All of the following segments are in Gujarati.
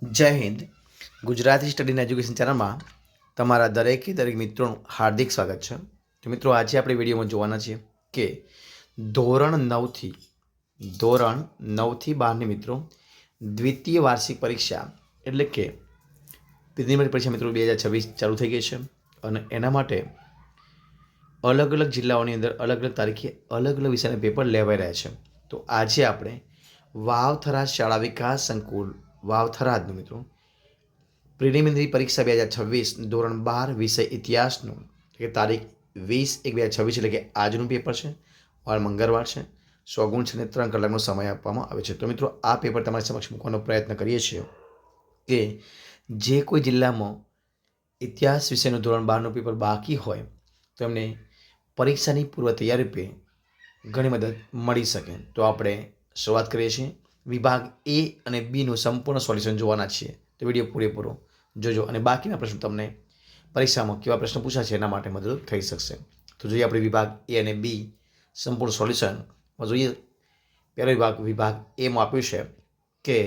જય Hind. Gujarati study and education ચેનલમાં તમારા દરેક મિત્રોનું હાર્દિક સ્વાગત છે. તો મિત્રો, આજે આપણે વિડીયોમાં જોવાના છીએ કે ધોરણ નવથી 12ની મિત્રો દ્વિતીય વાર્ષિક પરીક્ષા એટલે કે પ્રિલિમિનરી પરીક્ષા મિત્રો 2026 ચાલુ થઈ ગઈ છે અને એના માટે અલગ અલગ જિલ્લાઓની અંદર અલગ અલગ તારીખે અલગ અલગ વિષયના પેપર લેવાઈ રહ્યા છે. તો આજે આપણે વાવ-થરાદ શાળા વિકાસ સંકુલ વાવ-થરાદનું મિત્રો પ્રિલિમિનરી પરીક્ષા 2026 ધોરણ 12 વિષય ઇતિહાસનું એટલે કે તારીખ 20/1/2026 એટલે કે આજનું પેપર છે. વાર મંગળવાર છે. 100 ગુણ છે અને 3 કલાકનો સમય આપવામાં આવે છે. તો મિત્રો, આ પેપર તમારી સમક્ષ મૂકવાનો પ્રયત્ન કરીએ છીએ કે જે કોઈ જિલ્લામાં ઇતિહાસ વિષયનું ધોરણ 12નું પેપર બાકી હોય તો એમને પરીક્ષાની પૂર્વ તૈયારી રૂપે ઘણી મદદ મળી શકે. તો આપણે શરૂઆત કરીએ છીએ. વિભાગ એ અને બીનું સંપૂર્ણ સોલ્યુશન જોવાના છીએ. તો વિડીયો પૂરેપૂરો જોજો અને બાકીના પ્રશ્નો તમને પરીક્ષામાં કેવા પ્રશ્નો પૂછાશે એના માટે મદદ થઈ શકશે. તો જોઈએ આપણે વિભાગ એ અને બી સંપૂર્ણ સોલ્યુશનમાં જોઈએ. પહેલો વિભાગ એમાં આપ્યું છે કે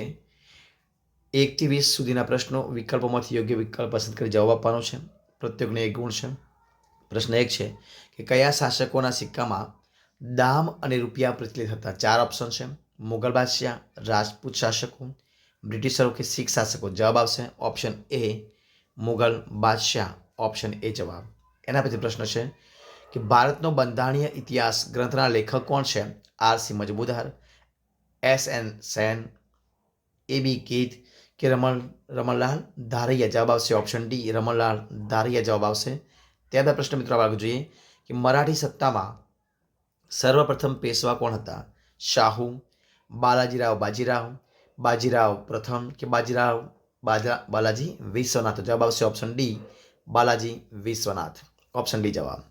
1 થી 20 સુધીના પ્રશ્નો વિકલ્પોમાંથી યોગ્ય વિકલ્પ પસંદ કરી જવાબ આપવાનો છે. પ્રત્યેકને 1 ગુણ છે. પ્રશ્ન 1 છે કે કયા શાસકોના સિક્કામાં દામ અને રૂપિયા પ્રચલિત હતા? 4 ઓપ્શન છે. મુગલ બાદશાહ, રાજપૂત શાસકો, બ્રિટિશરો કે શીખ શાસકો. જવાબ આવશે ઓપ્શન એ મુગલ બાદશાહ. ઓપ્શન એ જવાબ. એના પછી પ્રશ્ન છે કે ભારતનો બંધારણીય ઇતિહાસ ગ્રંથના લેખક કોણ છે? આર.સી. મજમુદાર, એસ.એન. સેન, એ.બી. ગીત કે રમણલાલ ધારૈયા. જવાબ આવશે ઓપ્શન ડી રમણલાલ ધારૈયા જવાબ આવશે. ત્યારબાદ પ્રશ્ન મિત્રો આગળ જોઈએ કે મરાઠી સત્તામાં સર્વપ્રથમ પેશવા કોણ હતા? શાહુ, બાલાજીરાવ બાજીરાવ, બાજીરાવ પ્રથમ કે બાલાજી વિશ્વનાથ. જવાબ આવશે option D Balaji Vishwanath. Option D જવાબ.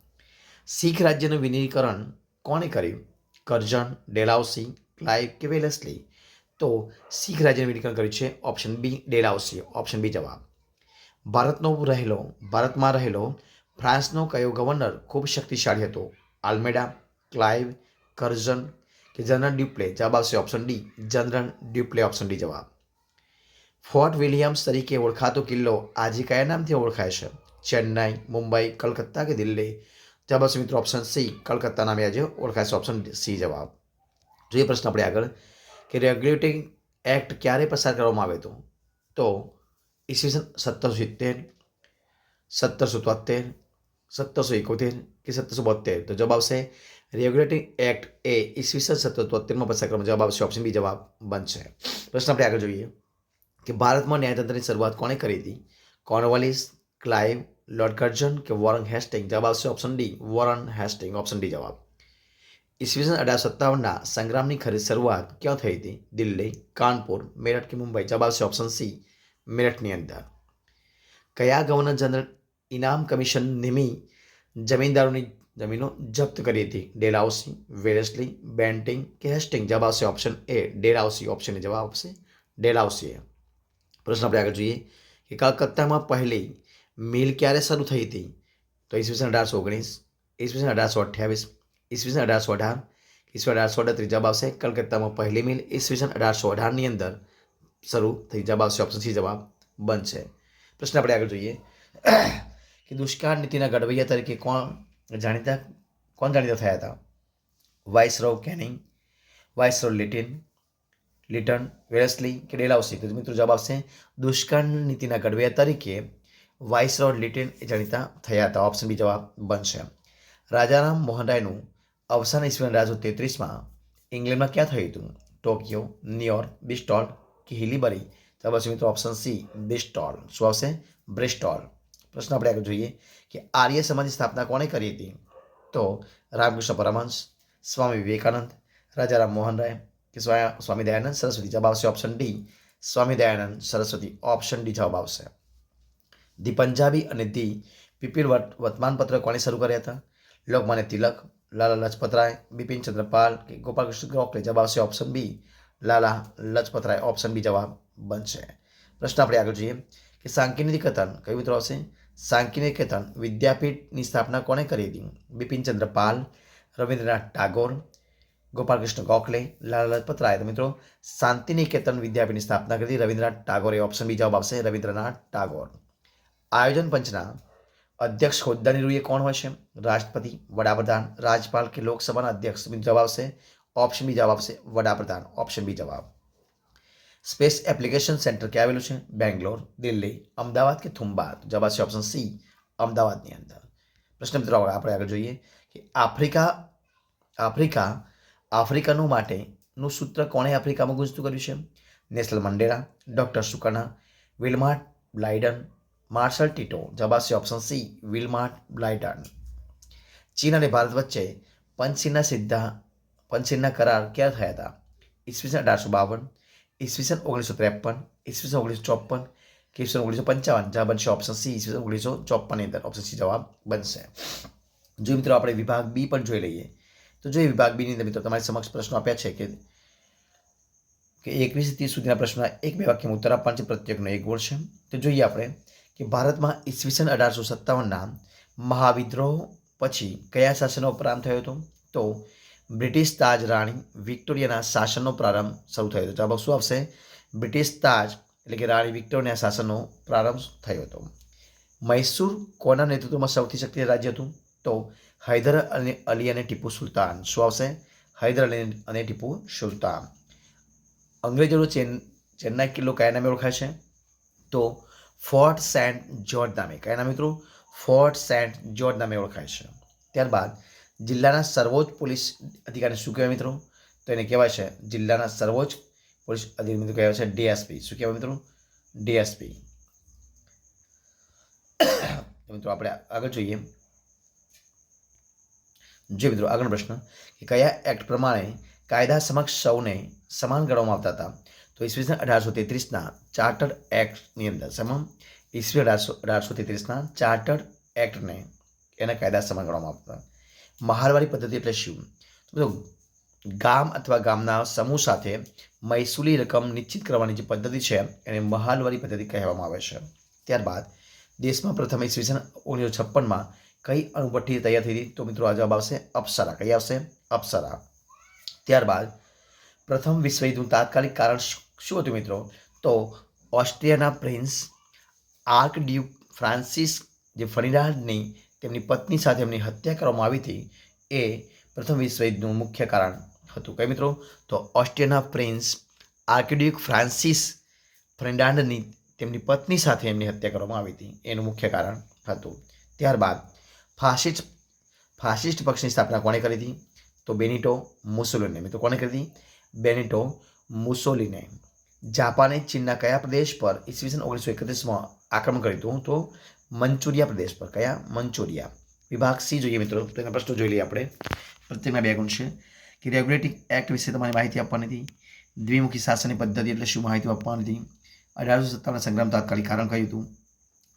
શીખ રાજ્યનું વિલીનીકરણ કોણે કર્યું? કરઝન, ડેલહાઉસી, ક્લાઇવ કે વેલેસ્લી. તો શીખ રાજ્યનું વિલીનીકરણ કર્યું છે option B Dalhousie. Option B જવાબ. ભારતમાં રહેલો ફ્રાન્સનો કયો ગવર્નર ખૂબ શક્તિશાળી હતો? આલ્મેડા, ક્લાઇવ, કરઝન કે જનરલ ડ્યુપ્લે. જવાબ આવશે option D general Dupleix. Option D જવાબ. ફોર્ટ વિલિયમ્સ તરીકે ઓળખાતો કિલ્લો આજે કયા નામથી ઓળખાય છે? ચેન્નાઈ, મુંબઈ, કલકત્તા કે દિલ્હી. જવાબ આવશે મિત્રો ઓપ્શન સી કલકત્તા નામે આજે ઓળખાય છે. ઓપ્શન સી જવાબ. જોઈએ પ્રશ્ન આપણે આગળ કે રેગ્યુલેટિંગ એક્ટ ક્યારે પસાર કરવામાં આવ્યો હતો? તો ઈસવીસન 1770, 1773, 1771 કે 1772. તો જવાબ આવશે રેગ્યુલેટિંગ એક્ટ એ ઈસવીસન 1773માં પસાર કરવામાં. જવાબ આવશે ઓપ્શન બી જવાબ બનશે. પ્રશ્ન આપણે આગળ જોઈએ કે ભારતમાં ન્યાયતંત્રની શરૂઆત કોણે કરી હતી? કોર્નવાલિસ, ક્લાઇવ, લોર્ડ કર્ઝન કે વોરન હેસ્ટિંગ. જવાબ આવશે option D Warren Hastings. Option D જવાબ. ઈસવીસન 1857ના સંગ્રામની શરૂઆત ક્યાં થઈ હતી? દિલ્હી, કાનપુર, મેરઠ કે મુંબઈ. જવાબ આવશે ઓપ્શન સી મેરઠની અંદર. કયા ગવર્નર જનરલ ઇનામ કમિશન નિમી જમીનદારોની જમીનો જપ્ત કરી હતી? ડેલહાઉસી, વેલેસ્લી, બેન્ટિંગ કે હેસ્ટિંગ. જવાબ આવશે ઓપ્શન એ ડેલહાઉસી. ઓપ્શનની જવાબ આવશે ડેલહાઉસી. પ્રશ્ન આપણે આગળ જોઈએ કે કલકત્તામાં પહેલી મિલ ક્યારે શરૂ થઈ હતી? તો ઈસવીસન 1819, ઈસવીસન 1828, ઈસવીસન 1818, ઈસવીસન 1838. જવાબ આવશે કલકત્તામાં પહેલી મિલ ઈસવીસન 1818ની અંદર શરૂ થઈ. જવાબ આવશે ઓપ્શન સી જવાબ બનશે. પ્રશ્ન આપણે આગળ જોઈએ કે દુષ્કાળ નીતિના ઘડવૈયા તરીકે કોણ જાણીતા થયા હતા? Viceroy canning, viceroy Litton, Wellesley કે ડેલહાઉસી. તો મિત્રો જવાબ આવશે દુષ્કાળ નીતિના ઘડવૈયા તરીકે વાઇસરોય લિટન એ જાણીતા થયા હતા. ઓપ્શન બી જવાબ બનશે. રાજારામ મોહન રાયનું અવસાન ઈસવીસન 1833માં ઇંગ્લેન્ડમાં ક્યાં થયું હતું? ટોક્યો, ન્યુયોર્ક, બ્રિસ્ટોલ કે હિલીબરી. જવાબ આવશે મિત્રો ઓપ્શન સી બ્રિસ્ટોલ. શું આવશે? બ્રિસ્ટોલ. પ્રશ્ન આપણે આગળ જોઈએ કે આર્ય સમાજની સ્થાપના કોણે કરી હતી? તો રામકૃષ્ણ પરમહંસ, સ્વામી વિવેકાનંદ, રાજારામ મોહન રાય કે સ્વામી દયાનંદ સરસ્વતી. જવાબ આવશે option D Swami Dayanand Saraswati. Option D જવાબ આવશે. ધી પંજાબી અને ધી પીપલ વર્તમાનપત્ર કોણે શરૂ કર્યા હતા? લોકમાન્ય તિલક, લાલા લજપત રાય, બિપિન ચંદ્ર પાલ કે ગોપાલકૃષ્ણ ગોખલે. જવાબ આવશે ઓપ્શન બી લાલા લજપત રાય. ઓપ્શન બી જવાબ બનશે. પ્રશ્ન આપણે આગળ જોઈએ કે શાંતિનિકેતન કયું મિત્રો આવશે? શાંતિનિકેતન વિદ્યાપીઠની સ્થાપના કોણે કરી હતી? બિપિન ચંદ્ર પાલ, રવિન્દ્રનાથ ટાગોર ગોપાલકૃષ્ણ ગોખલે, લાલા લજપત રાય. તો મિત્રો શાંતિ નિકેતન વિદ્યાપીઠની સ્થાપના કરી રવિન્દ્રનાથ ટાગોરે. ઓપ્શન બી જવાબ આવશે રવિન્દ્રનાથ ટાગોર. આયોજન પંચના અધ્યક્ષ હોદ્દાની રૂએ કોણ હોય છે? રાષ્ટ્રપતિ, વડાપ્રધાન, રાજ્યપાલ કે લોકસભાના અધ્યક્ષ? જવાબ આવશે ઓપ્શન બી જવાબ આવશે વડાપ્રધાન. ઓપ્શન બી જવાબ. સ્પેસ એપ્લિકેશન સેન્ટર ક્યાં આવેલું છે? બેંગ્લોર, દિલ્હી, અમદાવાદ કે થુમ્બા? જવાબ આવશે ઓપ્શન સી અમદાવાદની અંદર. પ્રશ્ન મિત્રો આપણે આગળ જોઈએ કે આફ્રિકાનું માટેનું સૂત્ર કોણે આફ્રિકામાં ગુંજતું કર્યું છે? Nelson Mandela, doctor Sukarno, Wilmot Blyden, marshal Tito? જવાબ આવશે ઓપ્શન સી વિલ્માર્ટ બ્લાઇડન. ચીન અને ભારત વચ્ચે પંચશીલના કરાર ક્યાં થયા હતા? ઈસવીસન 1852, ઈસવીસન 1953, ઈસવીસન 1954 કે ઈસવીસન 1955? જવાબ બનશે ઓપ્શન સી ઈસવીસન 1954 ની અંદર. ઓપ્શન સી જવાબ બનશે. જો મિત્રો આપણે વિભાગ બી પણ જોઈ લઈએ તો જોઈએ વિભાગ બી ની અંદર મિત્રો તમારી સમક્ષ પ્રશ્નો આપ્યા છે કે 21 થી 30 સુધીના પ્રશ્નોના 1-2 વાક્યમાં ઉત્તર આપવાના છે. પ્રત્યેકનો 1 ગુણ છે. તો જોઈએ આપણે કે ભારતમાં ઈસવીસન 1857ના મહાવિદ્રોહ પછી કયા શાસનનો પ્રારંભ થયો હતો? તો બ્રિટિશ તાજ રાણી વિક્ટોરિયાના શાસનનો પ્રારંભ શરૂ થયો હતો. જવાબ શું આવશે? બ્રિટિશ તાજ એટલે કે રાણી વિક્ટોરિયાના શાસનનો પ્રારંભ થયો હતો. મૈસૂર કોના નેતૃત્વમાં સૌથી શક્તિશાળી રાજ્ય હતું? તો હૈદર અલી અને ટીપુ સુલતાન. શું આવશે? હૈદર અલી અને ટીપુ સુલતાન. અંગ્રેજોનો ચેન્નાઈ કિલ્લો કયા નામે ઓળખાય છે? તો ફોર્ટ સેન્ટ જ્યોર્જ નામે. કયા નામે મિત્રો? ફોર્ટ સેન્ટ જ્યોર્જ નામે ઓળખાય છે. ત્યારબાદ જિલ્લાના સર્વોચ્ચ પોલીસ અધિકારીને શું કહેવાય મિત્રો? તો એને કહેવાય છે જિલ્લાના સર્વોચ્ચ પોલીસ અધિકારી મિત્રો કહેવાય છે ડીએસપી. શું કહેવાય મિત્રો? ડીએસપી. મિત્રો આપણે આગળ જોઈએ મિત્રો આગળનો પ્રશ્ન કે કયા એક્ટ પ્રમાણે કાયદા સમક્ષ સૌને સમાન ગણવામાં આવતા હતા? તો ઈસવીસન 1833ના ચાર્ટર્ડ એક્ટની અંદર ઈસવી 1833ના ચાર્ટર્ડ એક્ટને એના કાયદા સમાન ગણવામાં આવતા. મહાલવારી પદ્ધતિ એટલે શું? તો ગામ અથવા ગામના સમૂહ સાથે મહેસૂલી રકમ નિશ્ચિત કરવાની જે પદ્ધતિ છે એને મહાલવારી પદ્ધતિ કહેવામાં આવે છે. ત્યારબાદ દેશમાં પ્રથમ ઈસવીસન 1956માં કઈ અણુભઠ્ઠી તૈયાર થઈ હતી? તો મિત્રો આ જવાબ આવશે અપ્સરા. કઈ આવશે? અપ્સરા. ત્યારબાદ પ્રથમ વિશ્વ યુદ્ધનું તાત્કાલિક કારણ શું હતું મિત્રો? તો ઓસ્ટ્રિયાના પ્રિન્સ આર્કડ્યુક ફ્રાન્સિસ જે ફર્ડિનાન્ડની તેમની પત્ની સાથે એમની હત્યા કરવામાં આવી હતી એ પ્રથમ વિશ્વ યુદ્ધનું મુખ્ય કારણ હતું. કઈ મિત્રો? તો ઓસ્ટ્રિયાના પ્રિન્સ આર્કડ્યુક ફ્રાન્સિસ ફર્ડિનાન્ડની તેમની પત્ની સાથે એમની હત્યા કરવામાં આવી હતી એનું મુખ્ય કારણ હતું. ત્યારબાદ ફાસિસ્ટ પક્ષની સ્થાપના કોણે કરી હતી? તો બેનિટો મુસોલિની. મિત્રો કોણે કરી હતી? બેનિટો મુસોલિની. જાપાને ચીનના કયા પ્રદેશ પર ઈસવીસન 1931માં આક્રમણ કર્યું હતું? તો મંચુરિયા પ્રદેશ પર. કયા? મંચુરિયા. વિભાગ સી જોઈએ મિત્રો તો એના પ્રશ્નો જોઈ લઈએ આપણે. પ્રત્યેકના 2 ગુણ છે કે રેગ્યુલેટિંગ એક્ટ વિશે તમારી માહિતી આપવાની હતી. દ્વિમુખી શાસનની પદ્ધતિ એટલે શું માહિતી આપવાની હતી. 1857ના સંગ્રામ તાત્કાલિક કારણ કયું હતું?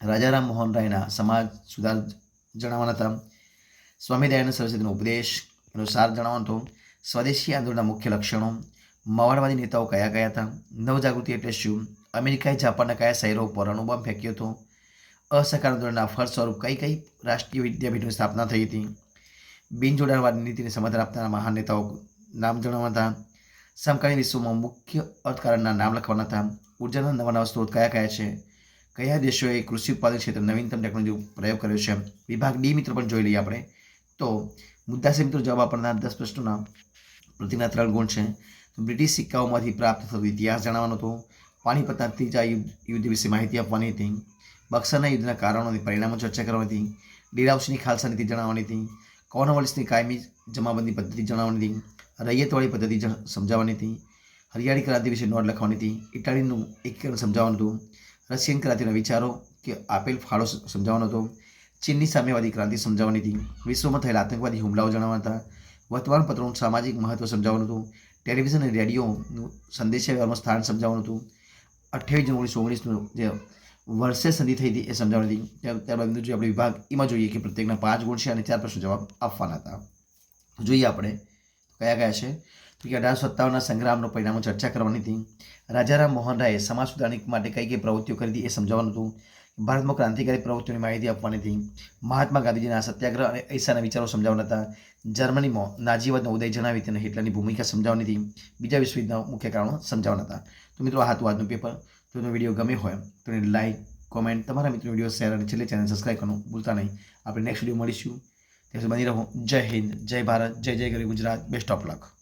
રાજારામ મોહન રાયના સમાજ સુધાર જણાવવાના હતા. સ્વામી દયાનંદ સરસ્વતીનો ઉપદેશ એનો સાર જણાવવાનો હતો. સ્વદેશી આંદોલનના મુખ્ય લક્ષણો. માવાડવાદી નેતાઓ કયા કયા હતા? નવજાગૃતિ એટલે શું? અમેરિકાએ જાપાનના કયા શહેરો પર અણુબોમ્બ ફેંક્યો હતો? અસહકાર આંદોલનના ફળ સ્વરૂપ કઈ રાષ્ટ્રીય વિદ્યાપીઠોની સ્થાપના થઈ હતી? બિનજોડાણવાદી નીતિને સમર્થન આપનારા મહાન નેતાઓ નામ જણાવવાના હતા. સમકાલીન વિશ્વમાં મુખ્ય અર્થકારણના નામ લખવાના હતા. ઉર્જાના નવા સ્ત્રોત કયા કયા છે? કયા દેશોએ કૃષિ ઉત્પાદન ક્ષેત્રે નવીનતમ ટેકનોલોજી પ્રયોગ કર્યો છે? વિભાગ ડી મિત્રો પણ જોઈ લઈએ આપણે. તો મુદ્દા છે મિત્રો જવાબ આપવાના 10 પ્રશ્નોના પ્રતિના 3 ગુણ છે. બ્રિટિશ સિક્કાઓમાંથી પ્રાપ્ત થતો ઇતિહાસ જણાવવાનો હતો. પાણીપતના ત્રીજા યુદ્ધ વિશે માહિતી આપવાની હતી. બક્સરના યુદ્ધના કારણો અને પરિણામો ચર્ચા કરવાની હતી. ડેરાઉસીની ખાલસા નીતિ જણાવવાની હતી. કોર્નવોલિસની કાયમી જમાબંધી પદ્ધતિ જણાવવાની હતી. રૈયતવાળી પદ્ધતિ સમજાવવાની હતી. હરિયાળી ક્રાંતિ વિશે નોંધ લખવાની હતી. ઇટાલીનું એકીકરણ સમજાવવાનું હતું. રશિયન ક્રાંતિના વિચારો કે આપેલ ફાળો સમજાવવાનો હતો. ચીનની સામ્યવાદી ક્રાંતિ સમજાવવાની હતી. વિશ્વમાં થયેલા આતંકવાદી હુમલાઓ જણાવવાના હતા. વર્તમાનપત્રોનું સામાજિક મહત્વ સમજાવવાનું હતું. ટેલિવિઝન અને રેડિયોનું સંદેશાવ્યવહારમાં સ્થાન સમજાવવાનું હતું. 28 જૂન 1919નું જે વર્ષે સંધિ થઈ હતી એ સમજાવવાની હતી. ત્યારબાદ જો આપણે વિભાગ એમાં જોઈએ કે પ્રત્યેકના 5 ગુણ છે અને 4 પ્રશ્નો જવાબ આપવાના હતા. જોઈએ આપણે કયા કયા છે. કે 1857ના સંગ્રામનો પરિણામો ચર્ચા કરવાની હતી. રાજારામ મોહન રાયે સમાજ સુધારણા માટે કઈ કઈ પ્રવૃત્તિઓ કરી હતી એ સમજાવવાનું હતું. ભારતમાં ક્રાંતિકારી પ્રવૃત્તિઓની માહિતી આપવાની હતી. મહાત્મા ગાંધીજીના સત્યાગ્રહ અને અહિંસાના વિચારો સમજાવવાના હતા. જર્મનીમાં નાજીવાદનો ઉદય જણાવી તેને હિટલરની ભૂમિકા સમજાવવાની હતી. બીજા વિશ્વયુદ્ધના મુખ્ય કારણો સમજાવવાના હતા. તો મિત્રો આ હતું આજનું પેપર. જો તમને વિડીયો ગમ્યો હોય તો એને લાઈક, કોમેન્ટ, તમારા મિત્રો વિડીયો શેર અને છેલ્લે ચેનલ સબસ્ક્રાઈબ કરવાનું ભૂલતા નહીં. આપણે નેક્સ્ટ વિડીયો મળીશું. ત્યાં સુધી બની રહો. જય હિન્દ, જય ભારત, જય જય ગરી ગુજરાત. Best of luck.